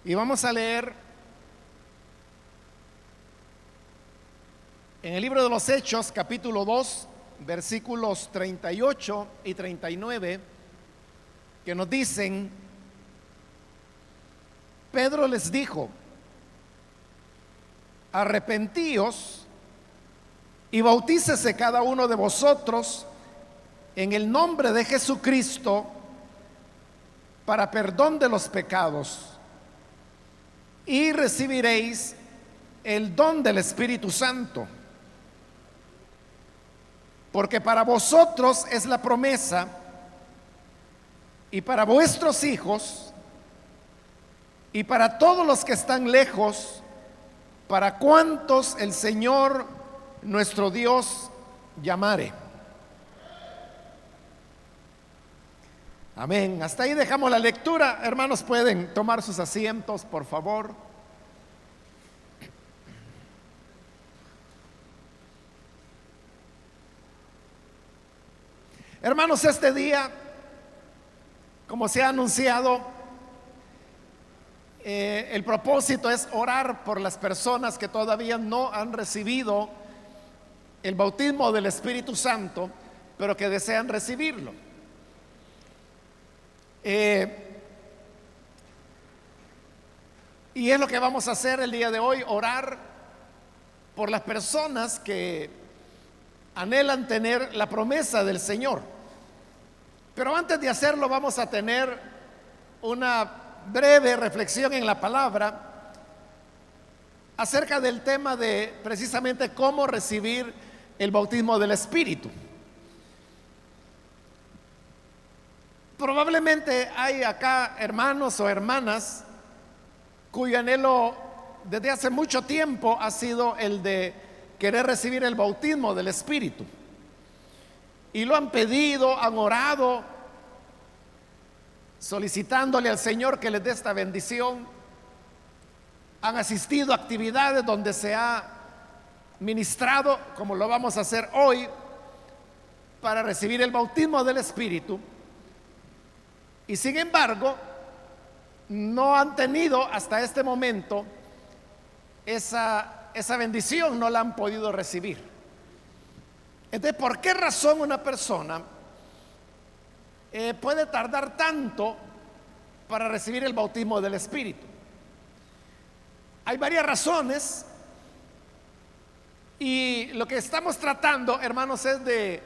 Y vamos a leer en el libro de los Hechos, capítulo 2, versículos 38 y 39, que nos dicen: Pedro les dijo: arrepentíos y bautícese cada uno de vosotros en el nombre de Jesucristo para perdón de los pecados, y recibiréis el don del Espíritu Santo, porque para vosotros es la promesa, y para vuestros hijos, y para todos los que están lejos, para cuantos el Señor nuestro Dios llamare. Amén. Hasta ahí dejamos la lectura. Hermanos, pueden tomar sus asientos, por favor. Hermanos, este día, como se ha anunciado, el propósito es orar por las personas que todavía no han recibido el bautismo del Espíritu Santo, pero que desean recibirlo. Y es lo que vamos a hacer el día de hoy: orar por las personas que anhelan tener la promesa del Señor. Pero antes de hacerlo, vamos a tener una breve reflexión en la palabra acerca del tema de precisamente cómo recibir el bautismo del Espíritu. Probablemente hay acá hermanos o hermanas cuyo anhelo desde hace mucho tiempo ha sido el de querer recibir el bautismo del Espíritu, y lo han pedido, han orado, solicitándole al Señor que les dé esta bendición. Han asistido a actividades donde se ha ministrado, como lo vamos a hacer hoy, para recibir el bautismo del Espíritu. Y sin embargo, no han tenido hasta este momento esa bendición, no la han podido recibir. Entonces, ¿por qué razón una persona puede tardar tanto para recibir el bautismo del Espíritu? Hay varias razones, y lo que estamos tratando, hermanos, es de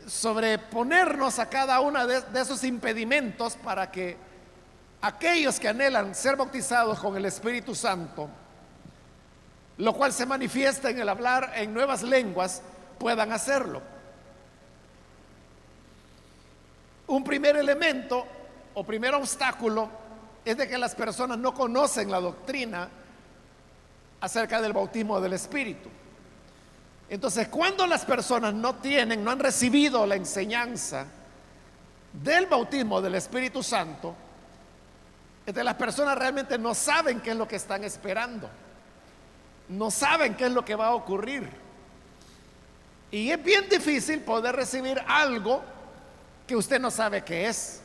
sobreponernos a cada uno de esos impedimentos para que aquellos que anhelan ser bautizados con el Espíritu Santo, lo cual se manifiesta en el hablar en nuevas lenguas, puedan hacerlo. Un primer elemento o primer obstáculo es de que las personas no conocen la doctrina acerca del bautismo del Espíritu. Entonces, cuando las personas no han recibido la enseñanza del bautismo del Espíritu Santo, entonces las personas realmente no saben qué es lo que están esperando, no saben qué es lo que va a ocurrir, y es bien difícil poder recibir algo que usted no sabe qué es.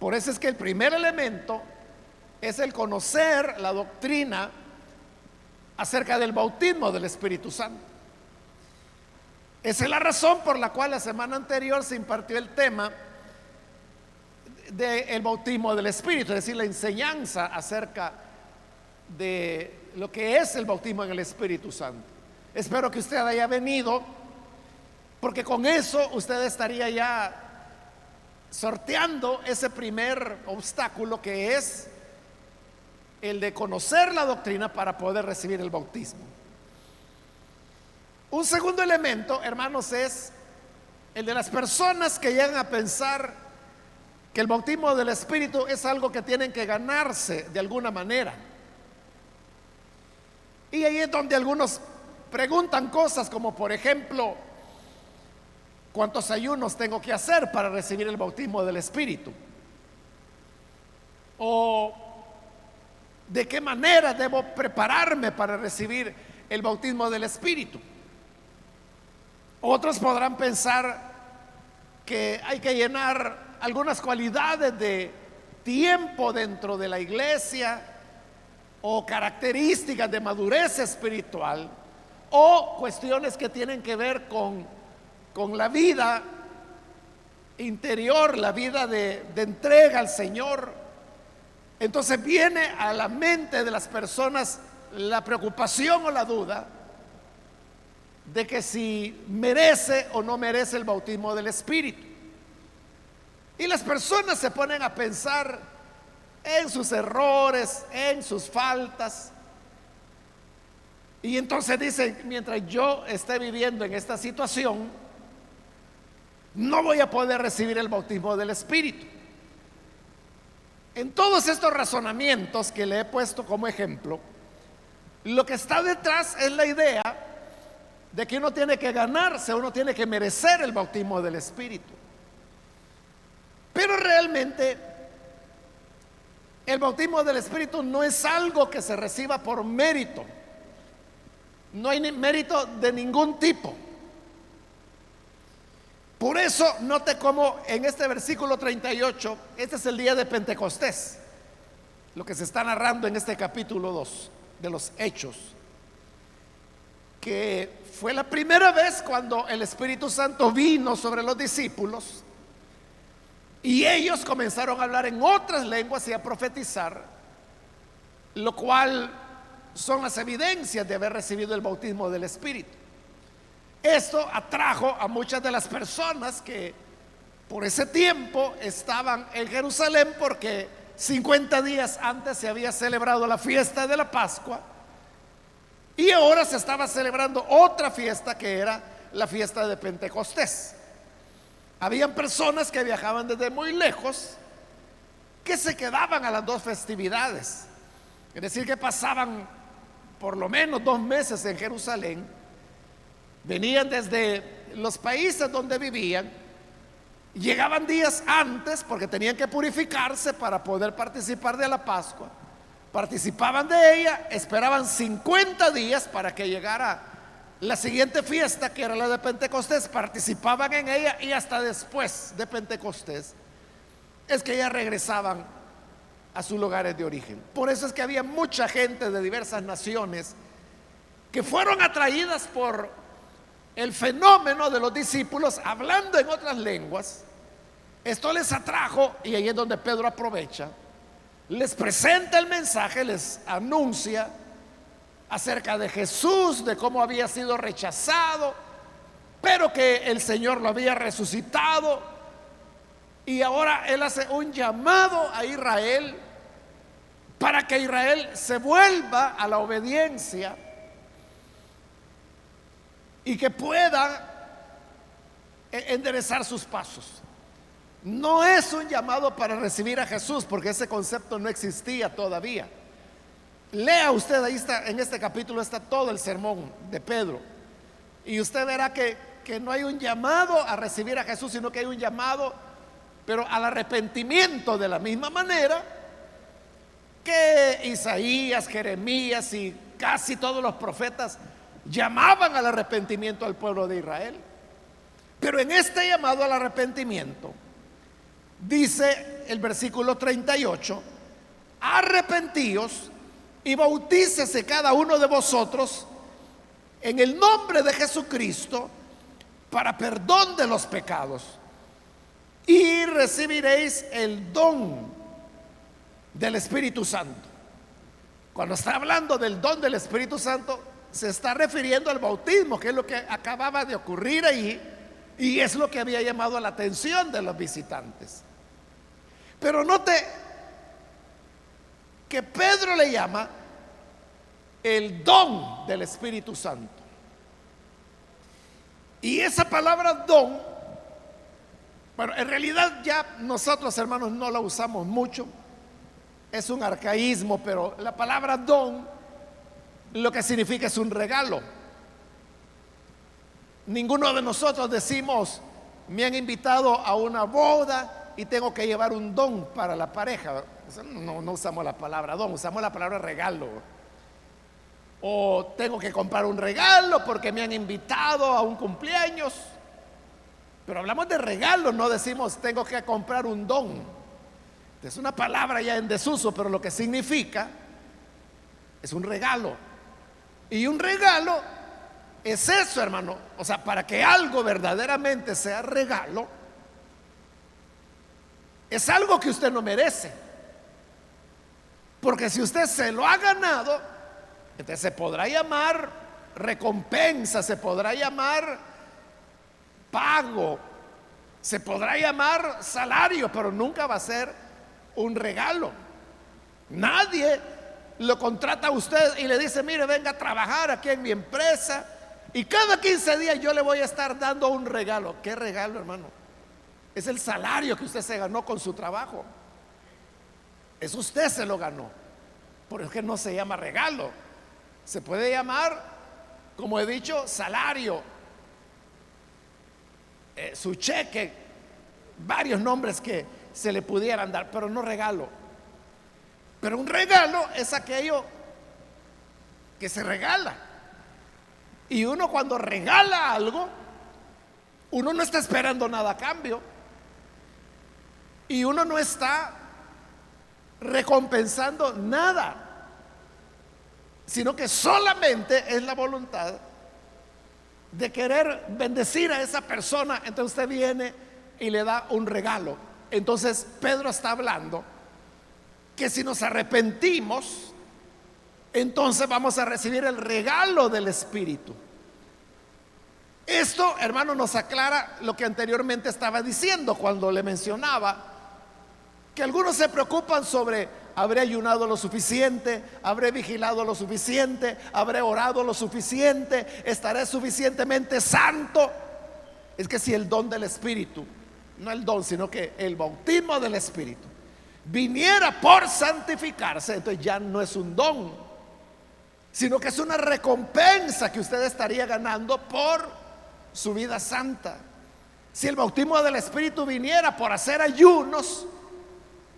Por eso es que el primer elemento es el conocer la doctrina acerca del bautismo del Espíritu Santo. Esa es la razón por la cual la semana anterior se impartió el tema del bautismo del Espíritu, es decir, la enseñanza acerca de lo que es el bautismo en el Espíritu Santo. Espero que usted haya venido, porque con eso usted estaría ya sorteando ese primer obstáculo, que es el de conocer la doctrina para poder recibir el bautismo. Un segundo elemento, hermanos, es el de las personas que llegan a pensar que el bautismo del Espíritu es algo que tienen que ganarse de alguna manera. Y ahí es donde algunos preguntan cosas como, por ejemplo, ¿cuántos ayunos tengo que hacer para recibir el bautismo del Espíritu? ¿O de qué manera debo prepararme para recibir el bautismo del Espíritu? Otros podrán pensar que hay que llenar algunas cualidades tiempo dentro de la iglesia, o características de madurez espiritual, o cuestiones que tienen que ver con la vida interior, la vida de entrega al Señor. Entonces viene a la mente de las personas la preocupación o la duda de que si merece o no merece el bautismo del Espíritu. Y las personas se ponen a pensar en sus errores, en sus faltas. Y entonces dicen, mientras yo esté viviendo en esta situación, no voy a poder recibir el bautismo del Espíritu. En todos estos razonamientos que le he puesto como ejemplo, lo que está detrás es la idea de que uno tiene que ganarse, uno tiene que merecer el bautismo del Espíritu. Pero realmente el bautismo del Espíritu no es algo que se reciba por mérito. No hay mérito de ningún tipo. Por eso note cómo en este versículo 38, este es el día de Pentecostés, lo que se está narrando en este capítulo 2 de los Hechos, que fue la primera vez cuando el Espíritu Santo vino sobre los discípulos y ellos comenzaron a hablar en otras lenguas y a profetizar, lo cual son las evidencias de haber recibido el bautismo del Espíritu. Esto atrajo a muchas de las personas que por ese tiempo estaban en Jerusalén, porque 50 días antes se había celebrado la fiesta de la Pascua y ahora se estaba celebrando otra fiesta que era la fiesta de Pentecostés. Habían personas que viajaban desde muy lejos que se quedaban a las dos festividades, es decir, que pasaban por lo menos 2 meses en Jerusalén. Venían desde los países donde vivían, llegaban días antes porque tenían que purificarse para poder participar de la Pascua. Participaban de ella, esperaban 50 días para que llegara la siguiente fiesta, que era la de Pentecostés, participaban en ella y hasta después de Pentecostés es que ya regresaban a sus lugares de origen. Por eso es que había mucha gente de diversas naciones que fueron atraídas por el fenómeno de los discípulos hablando en otras lenguas. Esto les atrajo y ahí es donde Pedro aprovecha, les presenta el mensaje, les anuncia acerca de Jesús, de cómo había sido rechazado, pero que el Señor lo había resucitado. Y ahora él hace un llamado a Israel para que Israel se vuelva a la obediencia y que pueda enderezar sus pasos. No es un llamado para recibir a Jesús, porque ese concepto no existía todavía. Lea usted, ahí está, en este capítulo está todo el sermón de Pedro, y usted verá que no hay un llamado a recibir a Jesús, sino que hay un llamado, pero al arrepentimiento, de la misma manera que Isaías, Jeremías y casi todos los profetas llamaban al arrepentimiento al pueblo de Israel. Pero en este llamado al arrepentimiento dice el versículo 38: arrepentíos y bautícese cada uno de vosotros en el nombre de Jesucristo para perdón de los pecados, y recibiréis el don del Espíritu Santo. Cuando está hablando del don del Espíritu Santo, se está refiriendo al bautismo, que es lo que acababa de ocurrir ahí, y es lo que había llamado la atención de los visitantes. Pero note que Pedro le llama el don del Espíritu Santo. Y esa palabra don, bueno, en realidad ya nosotros, hermanos, no la usamos mucho, es un arcaísmo, pero la palabra don lo que significa es un regalo. Ninguno de nosotros decimos: me han invitado a una boda y tengo que llevar un don para la pareja. No usamos la palabra don, usamos la palabra regalo. O tengo que comprar un regalo porque me han invitado a un cumpleaños. Pero hablamos de regalo, no decimos tengo que comprar un don. Es una palabra ya en desuso, pero lo que significa es un regalo. Y un regalo es eso, hermano. O sea, para que algo verdaderamente sea regalo, es algo que usted no merece. Porque si usted se lo ha ganado, entonces se podrá llamar recompensa, se podrá llamar pago, se podrá llamar salario, pero nunca va a ser un regalo. Nadie lo contrata a usted y le dice: mire, venga a trabajar aquí en mi empresa y cada 15 días yo le voy a estar dando un regalo. ¿Qué regalo, hermano? Es el salario que usted se ganó con su trabajo. Eso usted se lo ganó. Por eso que no se llama regalo. Se puede llamar, como he dicho, salario, su cheque, varios nombres que se le pudieran dar, pero no regalo. Pero un regalo es aquello que se regala. Y uno, cuando regala algo, uno no está esperando nada a cambio. Y uno no está recompensando nada, sino que solamente es la voluntad de querer bendecir a esa persona. Entonces usted viene y le da un regalo. Entonces Pedro está hablando que si nos arrepentimos, entonces vamos a recibir el regalo del Espíritu. Esto, hermano, nos aclara lo que anteriormente estaba diciendo cuando le mencionaba que algunos se preocupan sobre: habré ayunado lo suficiente, habré vigilado lo suficiente, habré orado lo suficiente, estaré suficientemente santo. Es que si el don del Espíritu, no el don, sino que el bautismo del Espíritu viniera por santificarse, entonces ya no es un don, sino que es una recompensa que usted estaría ganando por su vida santa. Si el bautismo del Espíritu viniera por hacer ayunos,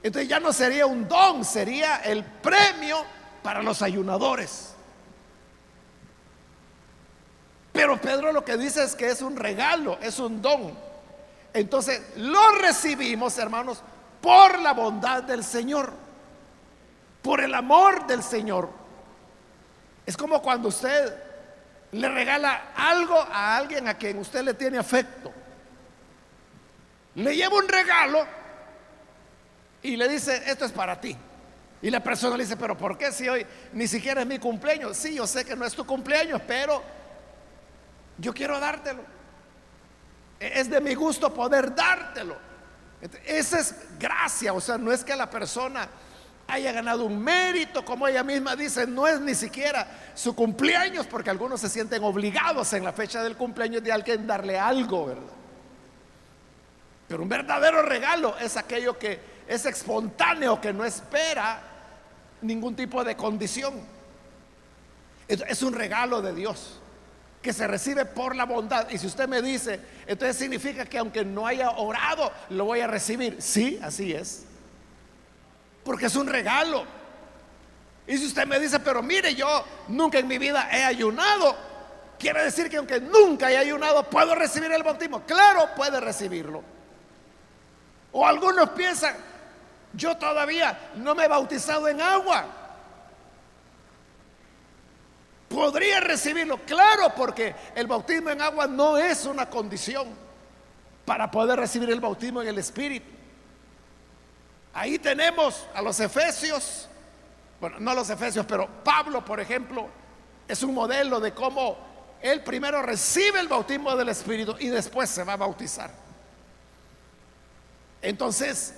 entonces ya no sería un don, sería el premio para los ayunadores. Pero Pedro lo que dice es que es un regalo, es un don. Entonces lo recibimos, hermanos, por la bondad del Señor, por el amor del Señor. Es como cuando usted le regala algo a alguien a quien usted le tiene afecto. Le lleva un regalo y le dice: esto es para ti. Y la persona le dice: pero ¿por qué si hoy ni siquiera es mi cumpleaños? Sí, yo sé que no es tu cumpleaños, pero yo quiero dártelo. Es de mi gusto poder dártelo. Esa es gracia. O sea, no es que la persona haya ganado un mérito, como ella misma dice, no es ni siquiera su cumpleaños, porque algunos se sienten obligados en la fecha del cumpleaños de alguien darle algo, ¿verdad? Pero un verdadero regalo es aquello que es espontáneo, que no espera ningún tipo de condición. Es un regalo de Dios que se recibe por la bondad. Y si usted me dice: entonces significa que aunque no haya orado, lo voy a recibir. Sí, así es, porque es un regalo. Y si usted me dice: pero mire, yo nunca en mi vida he ayunado, quiere decir que aunque nunca haya ayunado, ¿puedo recibir el bautismo? Claro, puede recibirlo. O algunos piensan: yo todavía no me he bautizado en agua, ¿podría recibirlo? Claro, porque el bautismo en agua no es una condición para poder recibir el bautismo en el Espíritu. Ahí tenemos a los efesios, bueno, no los efesios, pero Pablo, por ejemplo, es un modelo de cómo él primero recibe el bautismo del Espíritu y después se va a bautizar. Entonces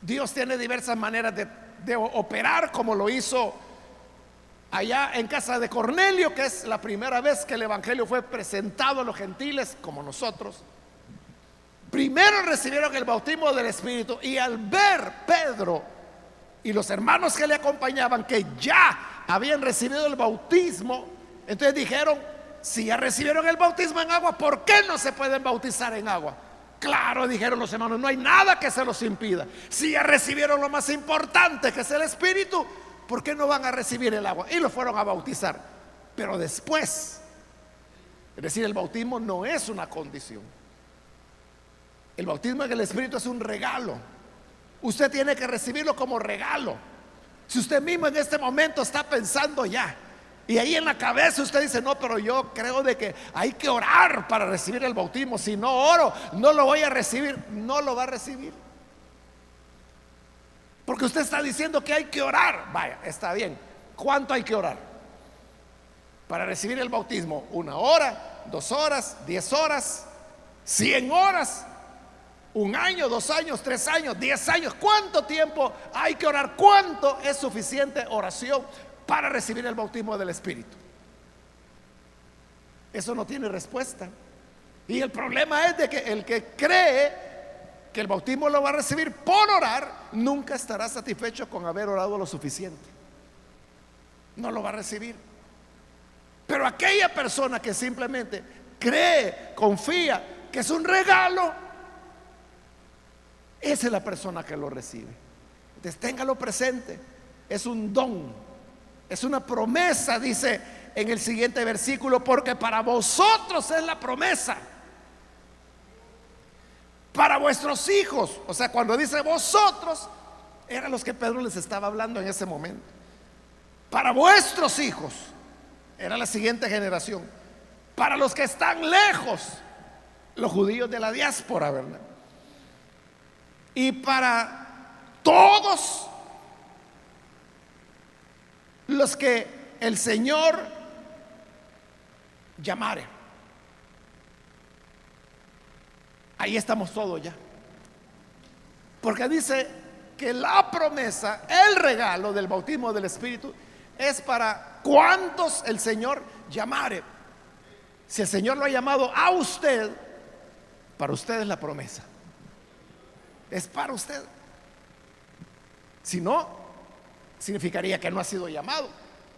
Dios tiene diversas maneras de operar, como lo hizo allá en casa de Cornelio, que es la primera vez que el evangelio fue presentado a los gentiles como nosotros. Primero recibieron el bautismo del Espíritu, y al ver Pedro y los hermanos que le acompañaban que ya habían recibido el bautismo, entonces dijeron: si ya recibieron el bautismo en agua, ¿por qué no se pueden bautizar en agua? Claro, dijeron los hermanos, no hay nada que se los impida. Si ya recibieron lo más importante, que es el Espíritu, ¿por qué no van a recibir el agua? Y lo fueron a bautizar. Pero después, es decir, el bautismo no es una condición. El bautismo en el Espíritu es un regalo. usted tiene que recibirlo como regalo. Si usted mismo en este momento está pensando ya, y ahí en la cabeza usted dice, no, pero yo creo de que hay que orar para recibir el bautismo, si no oro no lo voy a recibir, no lo va a recibir, porque usted está diciendo que hay que orar. Vaya, está bien. ¿Cuánto hay que orar para recibir el bautismo? 1 hora, 2 horas, 10 horas, 100 horas, 1 año, 2 años, 3 años, 10 años. ¿Cuánto tiempo hay que orar? ¿Cuánto es suficiente oración para recibir el bautismo del Espíritu? Eso no tiene respuesta. Y el problema es de que el que cree que el bautismo lo va a recibir por orar, nunca estará satisfecho con haber orado lo suficiente. No lo va a recibir. Pero aquella persona que simplemente cree, confía que es un regalo, esa es la persona que lo recibe. Entonces téngalo presente. Es un don, es una promesa, dice en el siguiente versículo, porque para vosotros es la promesa, para vuestros hijos. O sea, cuando dice vosotros, eran los que Pedro les estaba hablando en ese momento. Para vuestros hijos, era la siguiente generación. Para los que están lejos, los judíos de la diáspora, ¿verdad? Y para todos los que el Señor llamare. Ahí estamos todos ya. Porque dice que la promesa, el regalo del bautismo del Espíritu es para cuantos el Señor llamare. Si el Señor lo ha llamado a usted, para usted es la promesa. Es para usted. Si no, significaría que no ha sido llamado.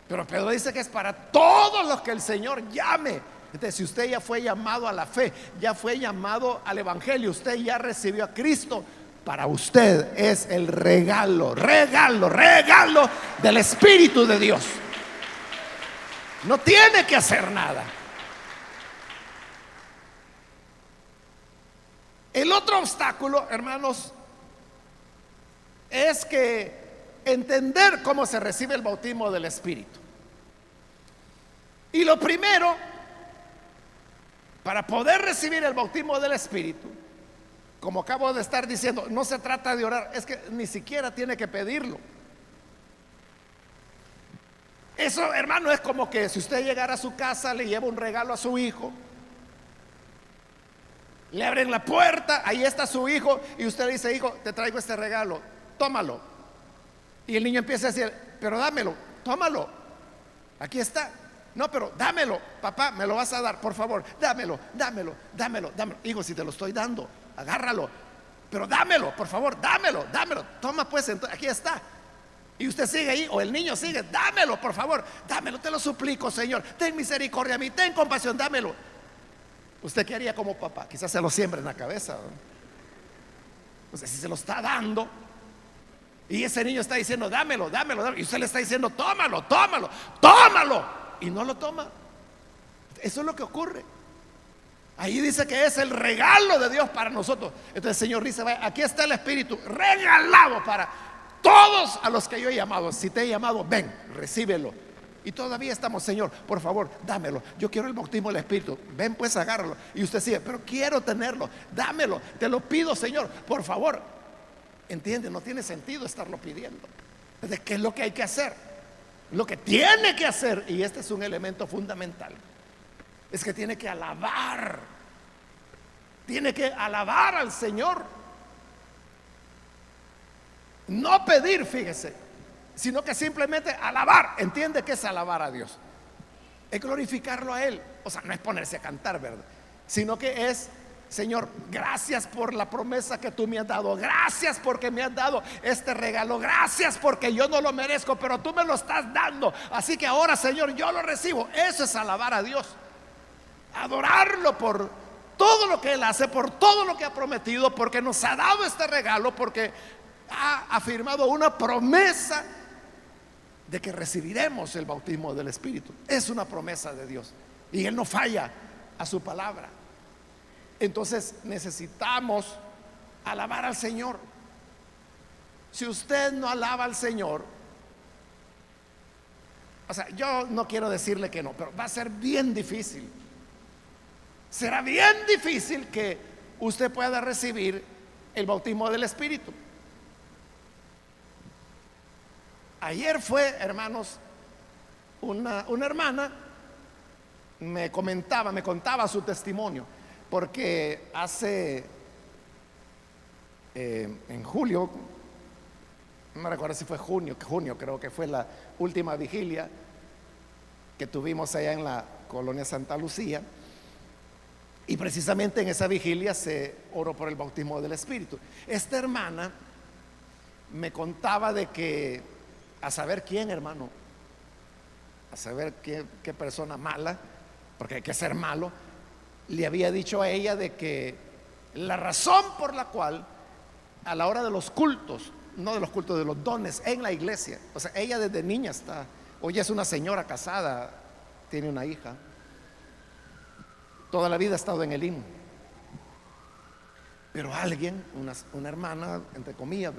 Pero Pedro dice que es para todos los que el Señor llame. Entonces, si usted ya fue llamado a la fe, ya fue llamado al Evangelio, usted ya recibió a Cristo, para usted es el regalo, regalo, regalo del Espíritu de Dios. No tiene que hacer nada. El otro obstáculo, hermanos, es que entender cómo se recibe el bautismo del Espíritu. Y lo primero, para poder recibir el bautismo del Espíritu, como acabo de estar diciendo, no se trata de orar, es que ni siquiera tiene que pedirlo. Eso, hermano, es como que si usted llegara a su casa, le lleva un regalo a su hijo, le abren la puerta, ahí está su hijo, y usted le dice, hijo, te traigo este regalo, tómalo. Y el niño empieza a decir, pero dámelo, tómalo, aquí está. No, pero dámelo, papá, me lo vas a dar, por favor, dámelo, dámelo, dámelo, dámelo. Hijo, si te lo estoy dando, agárralo, pero dámelo, por favor, dámelo, dámelo. Toma pues, aquí está. Y usted sigue ahí, o el niño sigue, dámelo, por favor, dámelo, te lo suplico, Señor, ten misericordia a mí, ten compasión, dámelo. ¿Usted qué haría como papá? Quizás se lo siembre en la cabeza, ¿no? O sea, si se lo está dando y ese niño está diciendo, dámelo, dámelo, dámelo, y usted le está diciendo, tómalo, tómalo, tómalo, y no lo toma. Eso es lo que ocurre. Ahí dice que es el regalo de Dios para nosotros. Entonces el Señor dice, vaya, aquí está el Espíritu regalado para todos a los que yo he llamado. Si te he llamado, ven, recíbelo. Y todavía estamos, Señor, por favor, dámelo. Yo quiero el bautismo del Espíritu. Ven pues, agárralo. Y usted sigue, pero quiero tenerlo. Dámelo, te lo pido, Señor, por favor. ¿Entiende? No tiene sentido estarlo pidiendo. Entonces, ¿qué es lo que hay que hacer? Lo que tiene que hacer, y este es un elemento fundamental, es que tiene que alabar. Tiene que alabar al Señor. No pedir, fíjese, sino que simplemente alabar. ¿Entiende qué es alabar a Dios? Es glorificarlo a Él. O sea, no es ponerse a cantar, ¿verdad? Sino que es, Señor, gracias por la promesa que tú me has dado. Gracias porque me has dado este regalo. Gracias porque yo no lo merezco, pero tú me lo estás dando. Así que ahora, Señor, yo lo recibo. Eso es alabar a Dios. Adorarlo por todo lo que Él hace, por todo lo que ha prometido, porque nos ha dado este regalo, porque ha afirmado una promesa de que recibiremos el bautismo del Espíritu. Es una promesa de Dios y Él no falla a su palabra. Entonces necesitamos alabar al Señor. Si usted no alaba al Señor, o sea, yo no quiero decirle que no, pero va a ser bien difícil. Será bien difícil que usted pueda recibir el bautismo del Espíritu. Ayer fue, hermanos, una hermana me contaba su testimonio, porque hace, en julio, no me recuerdo si fue junio creo que fue la última vigilia que tuvimos allá en la colonia Santa Lucía, y precisamente en esa vigilia se oró por el bautismo del Espíritu. Esta hermana me contaba de que, a saber quién, hermano, a saber qué persona mala, porque hay que ser malo, le había dicho a ella de que la razón por la cual a la hora de los cultos, no de los cultos, de los dones en la iglesia, o sea, ella desde niña está, hoy es una señora casada, tiene una hija, toda la vida ha estado en el IN, pero alguien, una hermana, entre comillas,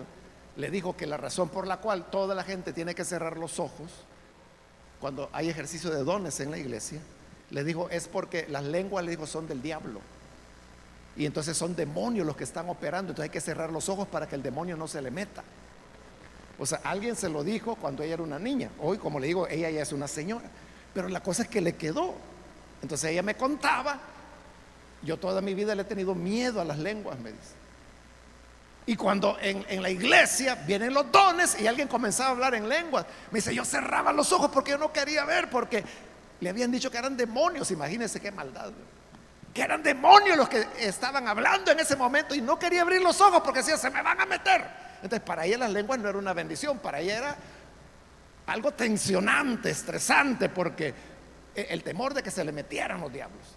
le dijo que la razón por la cual toda la gente tiene que cerrar los ojos cuando hay ejercicio de dones en la iglesia, le dijo, es porque las lenguas, le dijo, son del diablo, y entonces son demonios los que están operando, entonces hay que cerrar los ojos para que el demonio no se le meta. O sea, alguien se lo dijo cuando ella era una niña. Hoy, como le digo, ella ya es una señora, pero la cosa es que le quedó. Entonces ella me contaba, yo toda mi vida le he tenido miedo a las lenguas, me dice. Y cuando en la iglesia vienen los dones y alguien comenzaba a hablar en lenguas, me dice, yo cerraba los ojos porque yo no quería ver, porque le habían dicho que eran demonios. Imagínense qué maldad, que eran demonios los que estaban hablando en ese momento, y no quería abrir los ojos porque decía, se me van a meter. Entonces para ella las lenguas no era una bendición, para ella era algo tensionante, estresante, porque el temor de que se le metieran los diablos.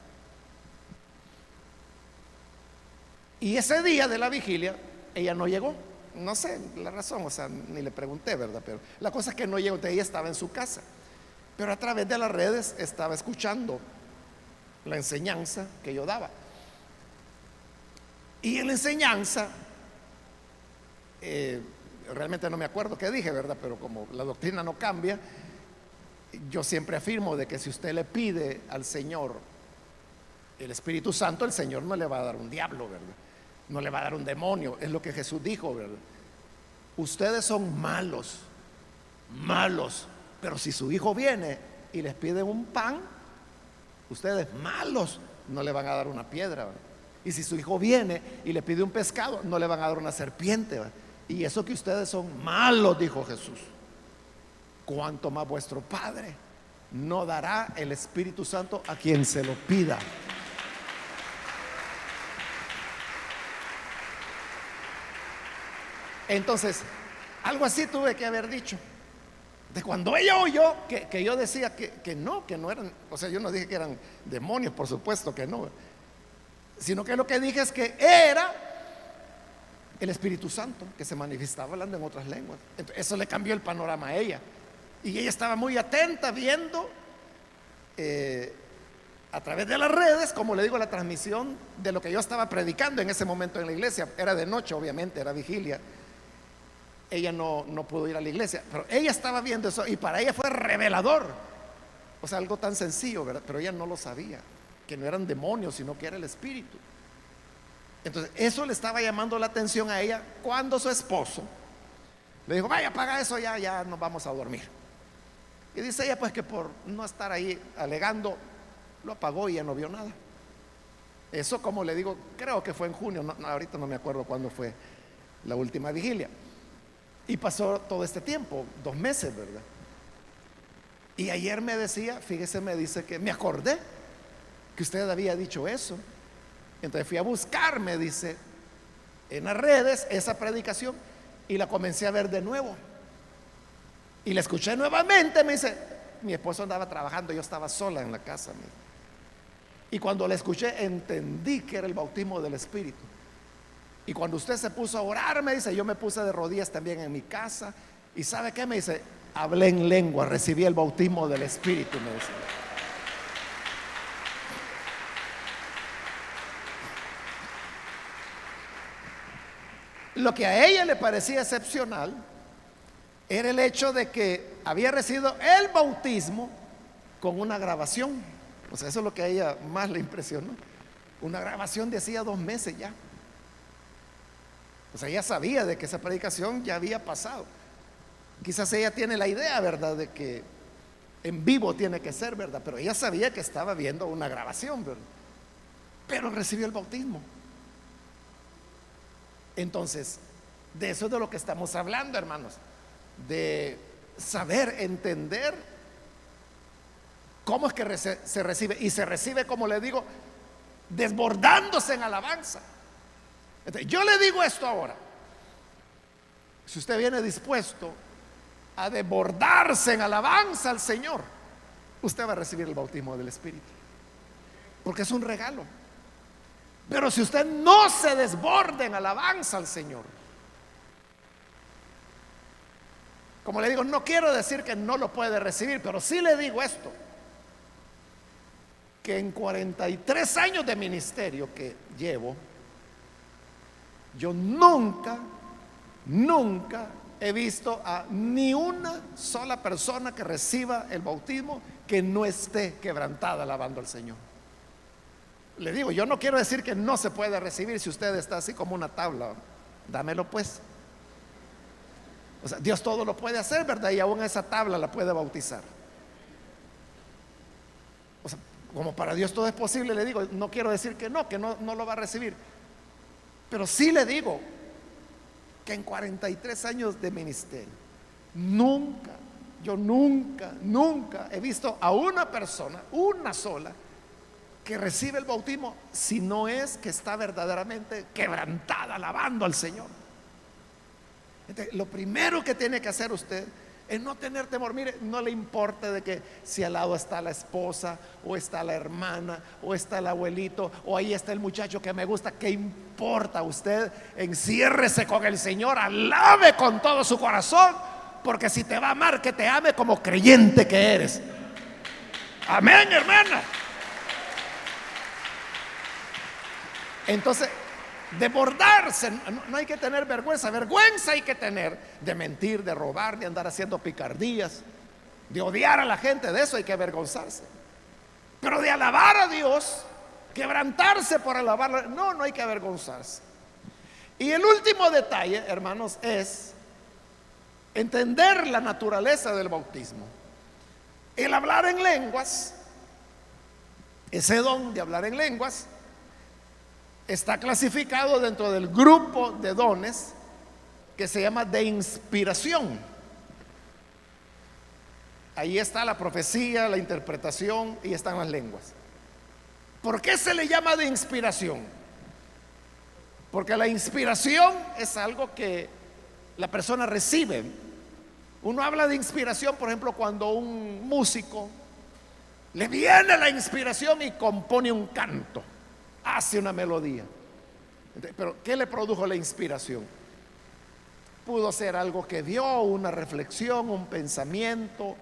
Y ese día de la vigilia ella no llegó, no sé la razón, o sea, ni le pregunté, ¿verdad? Pero la cosa es que no llegó. Entonces ella estaba en su casa, pero a través de las redes estaba escuchando la enseñanza que yo daba. Y en la enseñanza, realmente no me acuerdo qué dije, ¿verdad? Pero como la doctrina no cambia, yo siempre afirmo de que si usted le pide al Señor el Espíritu Santo, el Señor no le va a dar un diablo, ¿verdad? No le va a dar un demonio, es lo que Jesús dijo, ¿verdad? Ustedes son malos, pero si su hijo viene y les pide un pan, ustedes malos no le van a dar una piedra, ¿verdad? Y si su hijo viene y le pide un pescado, no le van a dar una serpiente, ¿verdad? Y eso que ustedes son malos, dijo Jesús, cuanto más vuestro Padre no dará el Espíritu Santo a quien se lo pida. Entonces, algo así tuve que haber dicho. De cuando ella oyó que yo decía que no eran, o sea, yo no dije que eran demonios, por supuesto que no, sino que lo que dije es que era el Espíritu Santo que se manifestaba hablando en otras lenguas. Entonces, eso le cambió el panorama a ella. Y ella estaba muy atenta viendo a través de las redes, como le digo, la transmisión de lo que yo estaba predicando en ese momento en la iglesia. Era de noche, obviamente, era vigilia. Ella no pudo ir a la iglesia, pero ella estaba viendo eso y para ella fue revelador. O sea, algo tan sencillo, ¿verdad? Pero ella no lo sabía, que no eran demonios, sino que era el Espíritu. Entonces, eso le estaba llamando la atención a ella cuando su esposo le dijo, vaya, apaga eso, ya nos vamos a dormir. Y dice ella, pues, que por no estar ahí alegando, lo apagó y ya no vio nada. Eso, como le digo, creo que fue en junio, ahorita no me acuerdo cuándo fue la última vigilia. Y pasó todo este tiempo, 2 meses, ¿verdad? Y ayer me decía, fíjese, me dice que me acordé que usted había dicho eso. Entonces fui a buscar, me dice, en las redes esa predicación y la comencé a ver de nuevo. Y la escuché nuevamente, me dice, mi esposo andaba trabajando, yo estaba sola en la casa. Y cuando la escuché entendí que era el bautismo del Espíritu. Y cuando usted se puso a orar, me dice, yo me puse de rodillas también en mi casa. ¿Y sabe qué? Me dice, hablé en lengua, recibí el bautismo del Espíritu, me dice. lo que a ella le parecía excepcional era el hecho de que había recibido el bautismo con una grabación. O sea, eso es lo que a ella más le impresionó. Una grabación de hacía 2 meses ya. O sea, ella sabía de que esa predicación ya había pasado. Quizás ella tiene la idea, ¿verdad?, de que en vivo tiene que ser, ¿verdad? Pero ella sabía que estaba viendo una grabación, ¿verdad? Pero recibió el bautismo. Entonces, de eso es de lo que estamos hablando, hermanos. De saber, entender cómo es que se recibe. Y se recibe, como le digo, desbordándose en alabanza. Entonces, yo le digo esto ahora. Si usted viene dispuesto a desbordarse en alabanza al Señor, usted va a recibir el bautismo del Espíritu, porque es un regalo. Pero si usted no se desborde en alabanza al Señor, como le digo, no quiero decir que no lo puede recibir, pero sí le digo esto, que en 43 años de ministerio que llevo, yo nunca he visto a ni una sola persona que reciba el bautismo que no esté quebrantada alabando al Señor. Le digo, yo no quiero decir que no se puede recibir si usted está así como una tabla. Dámelo pues. O sea, Dios todo lo puede hacer, ¿verdad? Y aún esa tabla la puede bautizar. O sea, como para Dios todo es posible, le digo, no quiero decir que no lo va a recibir. Pero sí le digo que en 43 años de ministerio, yo nunca he visto a una persona, una sola, que recibe el bautismo si no es que está verdaderamente quebrantada alabando al Señor. Entonces, lo primero que tiene que hacer usted es no tener temor. Mire, no le importa de que si al lado está la esposa, o está la hermana, o está el abuelito, o ahí está el muchacho que me gusta. ¿Qué importa? Usted enciérrese con el Señor, alabe con todo su corazón, porque si te va a amar, que te ame como creyente que eres. Amén, hermana. Entonces, desbordarse, no hay que tener vergüenza. Vergüenza hay que tener de mentir, de robar, de andar haciendo picardías, de odiar a la gente. De eso hay que avergonzarse. Pero de alabar a Dios, quebrantarse por alabarlo, no hay que avergonzarse. Y el último detalle, hermanos, es entender la naturaleza del bautismo. El hablar en lenguas, ese don de hablar en lenguas, está clasificado dentro del grupo de dones que se llama de inspiración. Ahí está la profecía, la interpretación y están las lenguas. ¿Por qué se le llama de inspiración? Porque la inspiración es algo que la persona recibe. Uno habla de inspiración, por ejemplo, cuando un músico le viene la inspiración y compone un canto, hace una melodía. Pero ¿qué le produjo la inspiración? Pudo ser algo que dio, una reflexión, un pensamiento,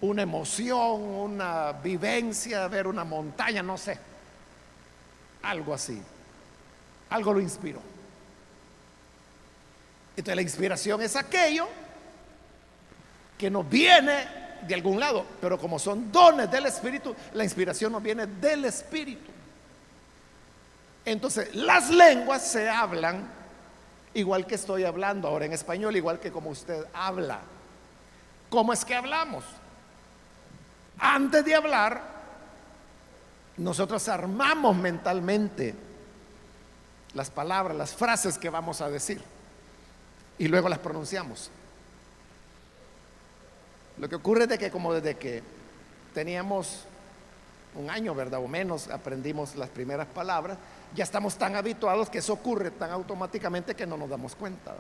una emoción, una vivencia, ver una montaña, no sé, algo así. Algo lo inspiró. Entonces la inspiración es aquello que nos viene de algún lado, pero como son dones del Espíritu, la inspiración nos viene del Espíritu. Entonces, las lenguas se hablan igual que estoy hablando ahora en español, igual que como usted habla. ¿Cómo es que hablamos? Antes de hablar, nosotros armamos mentalmente las palabras, las frases que vamos a decir, y luego las pronunciamos. Lo que ocurre es de que como desde que teníamos un año, ¿verdad?, o menos, aprendimos las primeras palabras, ya estamos tan habituados que eso ocurre tan automáticamente que no nos damos cuenta.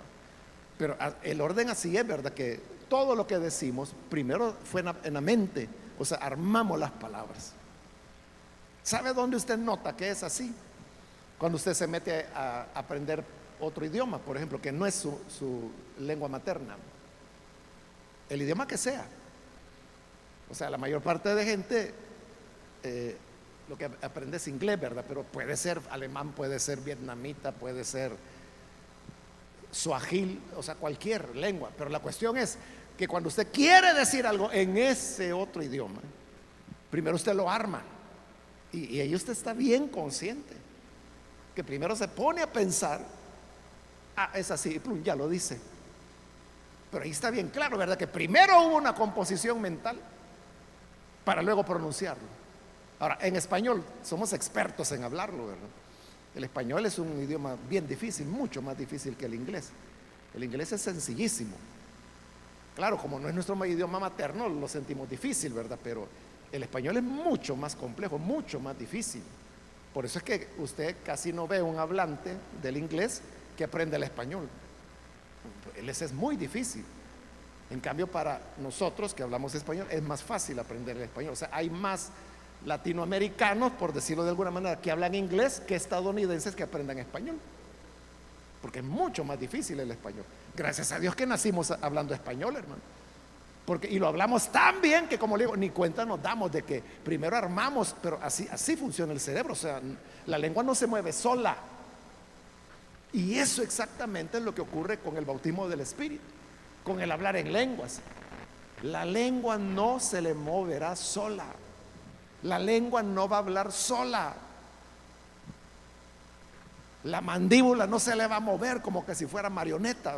Pero el orden así es, ¿verdad?, que todo lo que decimos primero fue en la mente. O sea, armamos las palabras. ¿Sabe dónde usted nota que es así? Cuando usted se mete a aprender otro idioma, por ejemplo, que no es su lengua materna, el idioma que sea. O sea, la mayor parte de gente lo que aprende es inglés, ¿verdad? Pero puede ser alemán, puede ser vietnamita, puede ser suajil, o sea, cualquier lengua. Pero la cuestión es que cuando usted quiere decir algo en ese otro idioma, primero usted lo arma. Y ahí usted está bien consciente que primero se pone a pensar, es así, plum, ya lo dice. Pero ahí está bien claro, ¿verdad? Que primero hubo una composición mental para luego pronunciarlo. Ahora, en español somos expertos en hablarlo, ¿verdad? El español es un idioma bien difícil, mucho más difícil que el inglés. El inglés es sencillísimo. Claro, como no es nuestro idioma materno, lo sentimos difícil, ¿verdad? Pero el español es mucho más complejo, mucho más difícil. Por eso es que usted casi no ve un hablante del inglés que aprende el español. Ese es muy difícil. En cambio, para nosotros que hablamos español es más fácil aprender el español. O sea, hay más latinoamericanos, por decirlo de alguna manera, que hablan inglés que estadounidenses que aprendan español, porque es mucho más difícil el español. Gracias a Dios que nacimos hablando español, hermano, y lo hablamos tan bien que, como le digo, ni cuenta nos damos de que primero armamos, pero así funciona el cerebro. O sea, la lengua no se mueve sola. Y eso exactamente es lo que ocurre con el bautismo del Espíritu, con el hablar en lenguas. La lengua no se le moverá sola. La lengua no va a hablar sola. La mandíbula no se le va a mover como que si fuera marioneta.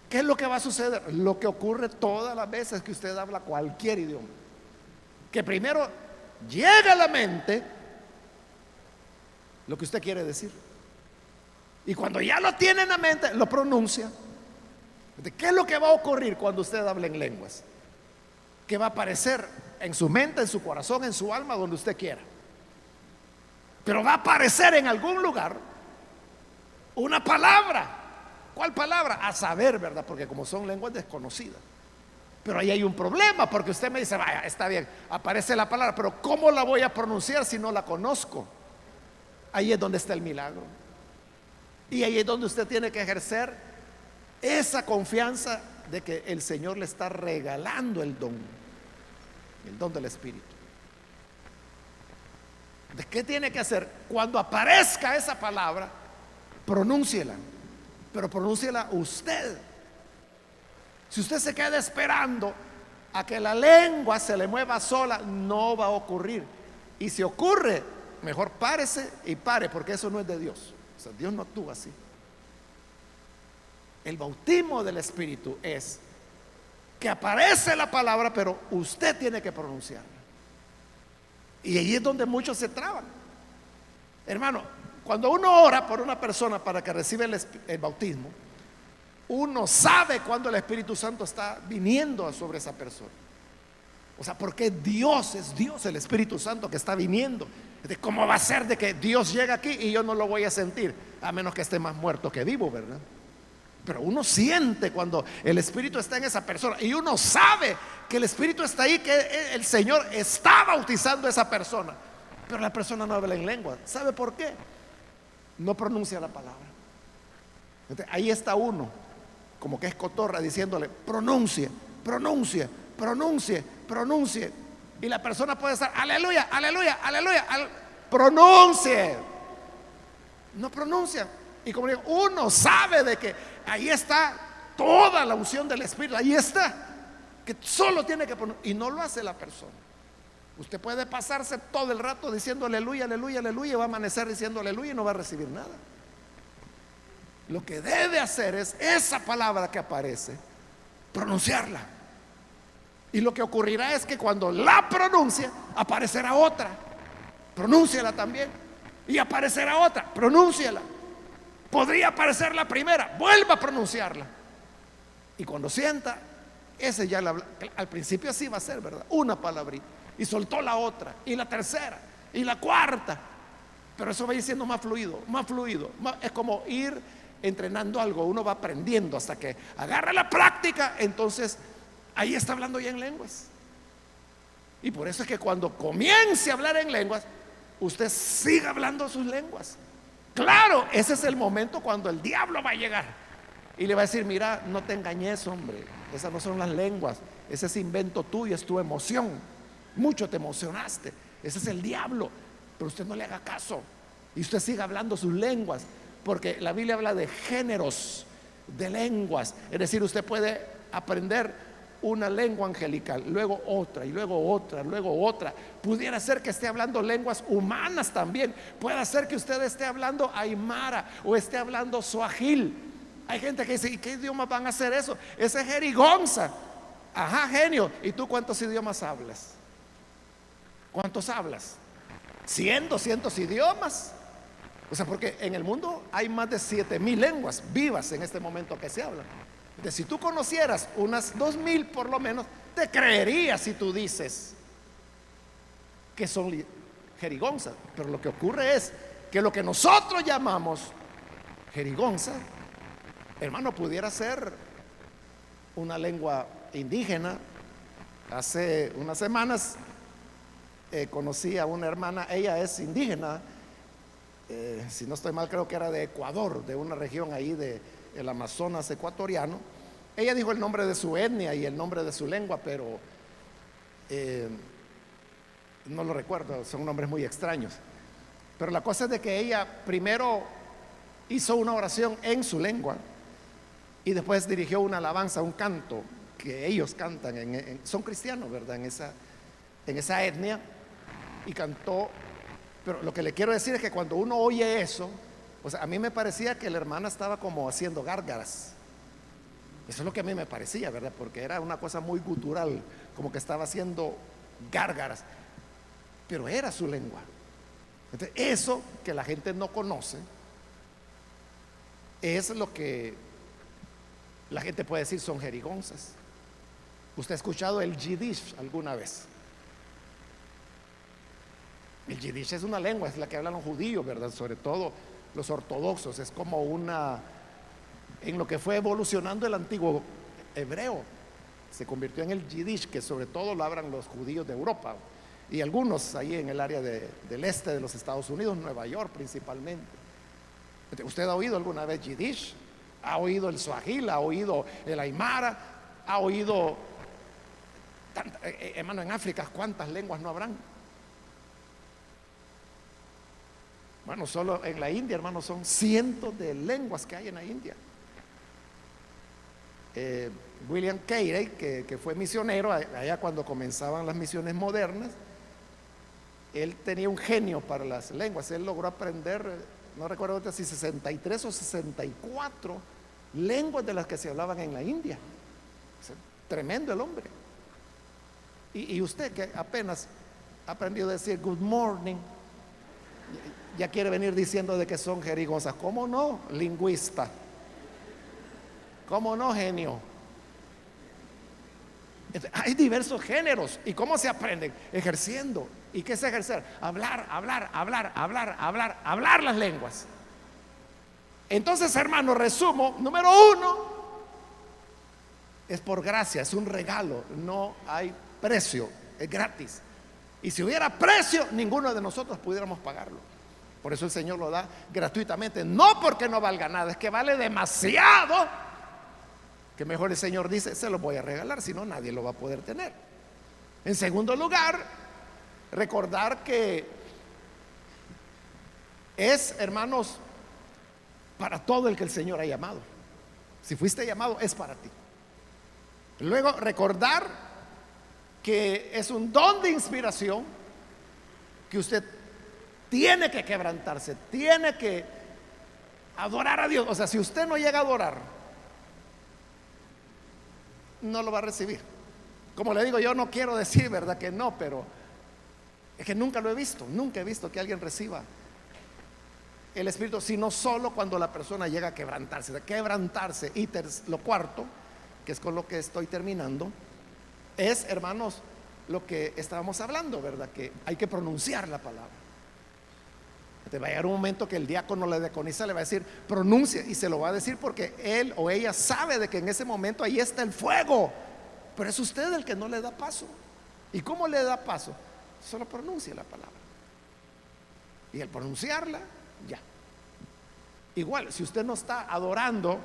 ¿Qué es lo que va a suceder? Lo que ocurre todas las veces que usted habla cualquier idioma, que primero llega a la mente lo que usted quiere decir, y cuando ya lo tiene en la mente lo pronuncia. ¿Qué es lo que va a ocurrir cuando usted habla en lenguas? Que va a aparecer en su mente, en su corazón, en su alma, donde usted quiera. Pero va a aparecer en algún lugar una palabra. ¿Cuál palabra? A saber, ¿verdad? Porque como son lenguas desconocidas. Pero ahí hay un problema, porque usted me dice, vaya, está bien, aparece la palabra, pero ¿cómo la voy a pronunciar si no la conozco? Ahí es donde está el milagro. Y ahí es donde usted tiene que ejercer esa confianza de que el Señor le está regalando el don del Espíritu. ¿De qué tiene que hacer? Cuando aparezca esa palabra, pronúnciela, pero pronúnciela usted. Si usted se queda esperando a que la lengua se le mueva sola, no va a ocurrir. Y si ocurre, mejor párese y pare, porque eso no es de Dios. O sea, Dios no actúa así. El bautismo del Espíritu es que aparece la palabra, pero usted tiene que pronunciarla. Y ahí es donde muchos se traban. Hermano, cuando uno ora por una persona para que reciba el bautismo, uno sabe cuando el Espíritu Santo está viniendo sobre esa persona. O sea, porque Dios es Dios, el Espíritu Santo que está viniendo. ¿Cómo va a ser de que Dios llega aquí y yo no lo voy a sentir? A menos que esté más muerto que vivo, ¿verdad? Pero uno siente cuando el Espíritu está en esa persona, y uno sabe que el Espíritu está ahí, que el Señor está bautizando a esa persona, pero la persona no habla en lengua. ¿Sabe por qué? No pronuncia la palabra. Entonces, ahí está uno como que es cotorra diciéndole pronuncie, pronuncie, pronuncie, pronuncie, y la persona puede estar aleluya, aleluya, aleluya, pronuncie, no pronuncia. Y como digo, uno sabe de que ahí está toda la unción del Espíritu, ahí está, que solo tiene que poner, y no lo hace la persona. Usted puede pasarse todo el rato diciendo aleluya, aleluya, aleluya, y va a amanecer diciendo aleluya y no va a recibir nada. Lo que debe hacer es esa palabra que aparece, pronunciarla. Y lo que ocurrirá es que cuando la pronuncia, aparecerá otra. Pronúnciala también. Y aparecerá otra, pronúnciala. Podría aparecer la primera, vuelva a pronunciarla. Y cuando sienta, ese ya al principio así va a ser, ¿verdad? Una palabrita. Y soltó la otra, y la tercera, y la cuarta. Pero eso va a ir siendo más fluido, más fluido. Es como ir entrenando algo. Uno va aprendiendo hasta que agarra la práctica. Entonces ahí está hablando ya en lenguas. Y por eso es que cuando comience a hablar en lenguas, usted siga hablando sus lenguas. Claro, ese es el momento cuando el diablo va a llegar y le va a decir, mira, no te engañes, hombre, esas no son las lenguas, ese es invento tuyo, es tu emoción, mucho te emocionaste, ese es el diablo. Pero usted no le haga caso y usted siga hablando sus lenguas, porque la Biblia habla de géneros de lenguas. Es decir, usted puede aprender una lengua angelical, luego otra, y luego otra, luego otra. Pudiera ser que esté hablando lenguas humanas también. Puede ser que usted esté hablando aymara o esté hablando suajil. Hay gente que dice: ¿y qué idiomas van a hacer eso? Ese es jerigonza. Ajá, genio. ¿Y tú cuántos idiomas hablas? ¿Cuántos hablas? 100, 200 idiomas. O sea, porque en el mundo hay más de 7,000 lenguas vivas en este momento que se hablan. Entonces, si tú conocieras unas 2,000 por lo menos, te creerías si tú dices que son jerigonzas. Pero lo que ocurre es que lo que nosotros llamamos jerigonza, hermano, pudiera ser una lengua indígena. Hace unas semanas conocí a una hermana, ella es indígena, si no estoy mal creo que era de Ecuador, de una región ahí del Amazonas ecuatoriano. Ella dijo el nombre de su etnia y el nombre de su lengua, pero no lo recuerdo, son nombres muy extraños. Pero la cosa es de que ella primero hizo una oración en su lengua y después dirigió una alabanza, un canto que ellos cantan, son cristianos, ¿verdad? En esa etnia, y cantó. Pero lo que le quiero decir es que cuando uno oye eso, o sea, a mí me parecía que la hermana estaba como haciendo gárgaras. Eso es lo que a mí me parecía, ¿verdad? Porque era una cosa muy gutural, como que estaba haciendo gárgaras, pero era su lengua. Entonces, eso que la gente no conoce es lo que la gente puede decir son jerigonzas. ¿Usted ha escuchado el Yiddish alguna vez? El Yiddish es una lengua, es la que hablan los judíos, ¿verdad? Sobre todo los ortodoxos. Es como en lo que fue evolucionando el antiguo hebreo, se convirtió en el Yiddish, que sobre todo lo hablan los judíos de Europa y algunos ahí en el área del este de los Estados Unidos, Nueva York principalmente. ¿Usted ha oído alguna vez Yiddish? ¿Ha oído el suajil? ¿Ha oído el aymara? ¿Ha oído hermano, en África cuántas lenguas no habrán? Bueno, solo en la India, hermano, son cientos de lenguas que hay en la India. William Carey, que fue misionero allá cuando comenzaban las misiones modernas, él tenía un genio para las lenguas. Él logró aprender, no recuerdo si 63 o 64 lenguas de las que se hablaban en la India. O sea, tremendo el hombre. Y usted que apenas ha aprendido a decir good morning, ya quiere venir diciendo de que son jerigonzas. ¿Cómo no, lingüista? ¿Cómo no, genio? Hay diversos géneros. ¿Y cómo se aprenden? Ejerciendo. ¿Y qué es ejercer? Hablar, hablar, hablar, hablar, hablar, hablar las lenguas. Entonces, hermano, resumo: número 1, es por gracia, es un regalo, no hay precio, es gratis. Y si hubiera precio, ninguno de nosotros pudiéramos pagarlo. Por eso el Señor lo da gratuitamente, no porque no valga nada, es que vale demasiado, que mejor el Señor dice: se lo voy a regalar, si no nadie lo va a poder tener. En segundo lugar, recordar que es, hermanos, para todo el que el Señor ha llamado. Si fuiste llamado, es para ti. Luego, recordar que es un don de inspiración, que usted tiene que quebrantarse, tiene que adorar a Dios. O sea, si usted no llega a adorar, no lo va a recibir. Como le digo, yo no quiero decir, ¿verdad?, que no, pero es que nunca lo he visto. Nunca he visto que alguien reciba el Espíritu, sino solo cuando la persona llega a quebrantarse. Quebrantarse. Y lo cuarto, que es con lo que estoy terminando, es, hermanos, lo que estábamos hablando, ¿verdad?, que hay que pronunciar la palabra. Te va a llegar un momento que el diácono, la diaconisa le va a decir: pronuncia, y se lo va a decir porque él o ella sabe de que en ese momento ahí está el fuego, pero es usted el que no le da paso. ¿Y cómo le da paso? Solo pronuncia la palabra, y al pronunciarla, ya. Igual, si usted no está adorando,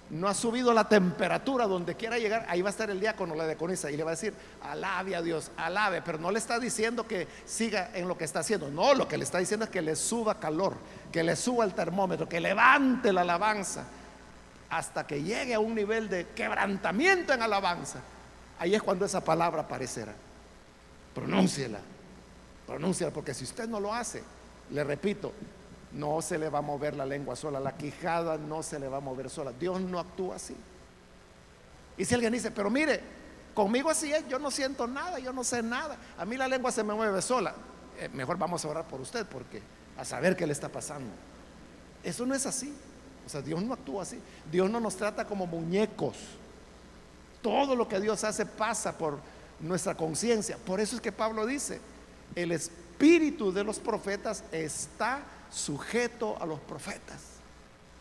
no ha subido la temperatura donde quiera llegar, ahí va a estar el diácono, la diaconisa, y le va a decir, alabe a Dios, alabe, pero no le está diciendo que siga en lo que está haciendo, no, lo que le está diciendo es que le suba calor, que le suba el termómetro, que levante la alabanza, hasta que llegue a un nivel de quebrantamiento en alabanza. Ahí es cuando esa palabra aparecerá. Pronúnciela, pronúnciela, porque si usted no lo hace, le repito, no se le va a mover la lengua sola, la quijada no se le va a mover sola. Dios no actúa así. Y si alguien dice, pero mire, conmigo así es, yo no siento nada, yo no sé nada, a mí la lengua se me mueve sola, mejor vamos a orar por usted, porque a saber qué le está pasando. Eso no es así. O sea, Dios no actúa así. Dios no nos trata como muñecos. Todo lo que Dios hace pasa por nuestra conciencia. Por eso es que Pablo dice, el espíritu de los profetas está sujeto a los profetas.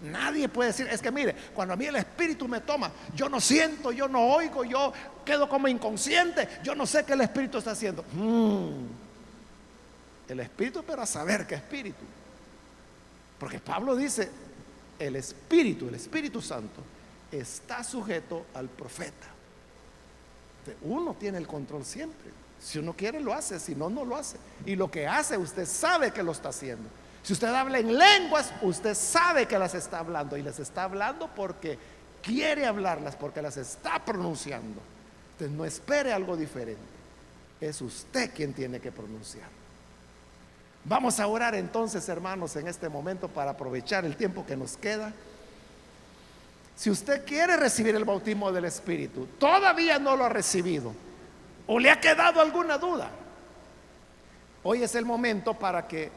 Nadie puede decir, es que mire, cuando a mí el espíritu me toma, yo no siento, yo no oigo, yo quedo como inconsciente, yo no sé qué el espíritu está haciendo. El espíritu, pero a saber qué espíritu. Porque Pablo dice, el Espíritu Santo está sujeto al profeta. Uno tiene el control siempre. Si uno quiere lo hace, si no, no lo hace. Y lo que hace usted sabe que lo está haciendo. Si usted habla en lenguas, usted sabe que las está hablando. Y las está hablando porque quiere hablarlas, porque las está pronunciando. Entonces no espere algo diferente. Es usted quien tiene que pronunciar. Vamos a orar entonces, hermanos, en este momento para aprovechar el tiempo que nos queda. Si usted quiere recibir el bautismo del Espíritu, todavía no lo ha recibido, o le ha quedado alguna duda, hoy es el momento para que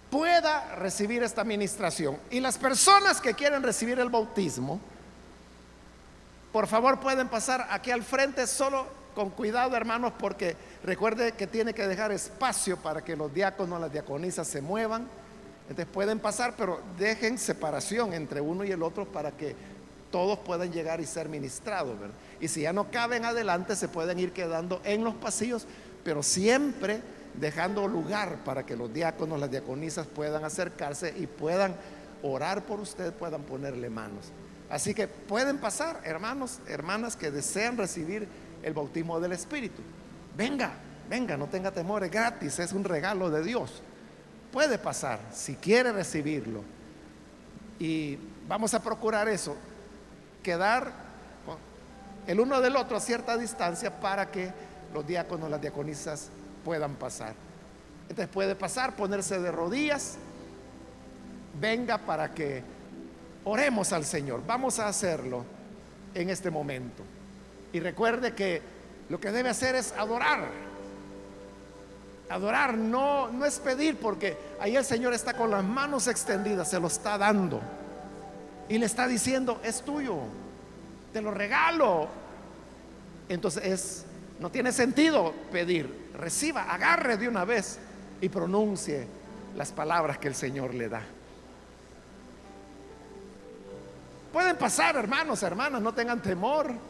pueda recibir esta administración. Y las personas que quieren recibir el bautismo, por favor pueden pasar aquí al frente, solo con cuidado, hermanos, porque recuerde que tiene que dejar espacio para que los diáconos, las diaconisas se muevan. Entonces pueden pasar, pero dejen separación entre uno y el otro para que todos puedan llegar y ser ministrados, ¿verdad? Y si ya no caben adelante, se pueden ir quedando en los pasillos, pero siempre dejando lugar para que los diáconos, las diaconisas puedan acercarse y puedan orar por usted, puedan ponerle manos. Así que pueden pasar, hermanos, hermanas que desean recibir el bautismo del Espíritu. Venga, venga, no tenga temor, es gratis, es un regalo de Dios. Puede pasar si quiere recibirlo. Y vamos a procurar eso, quedar el uno del otro a cierta distancia para que los diáconos, las diaconisas puedan pasar. Entonces puede pasar, ponerse de rodillas. Venga para que oremos al Señor. Vamos a hacerlo en este momento. Y recuerde que lo que debe hacer es adorar. Adorar no es pedir, porque ahí el Señor está con las manos extendidas, se lo está dando y le está diciendo, es tuyo, te lo regalo. Entonces no tiene sentido pedir. Reciba, agarre de una vez y pronuncie las palabras que el Señor le da. Pueden pasar, hermanos, hermanas, no tengan temor.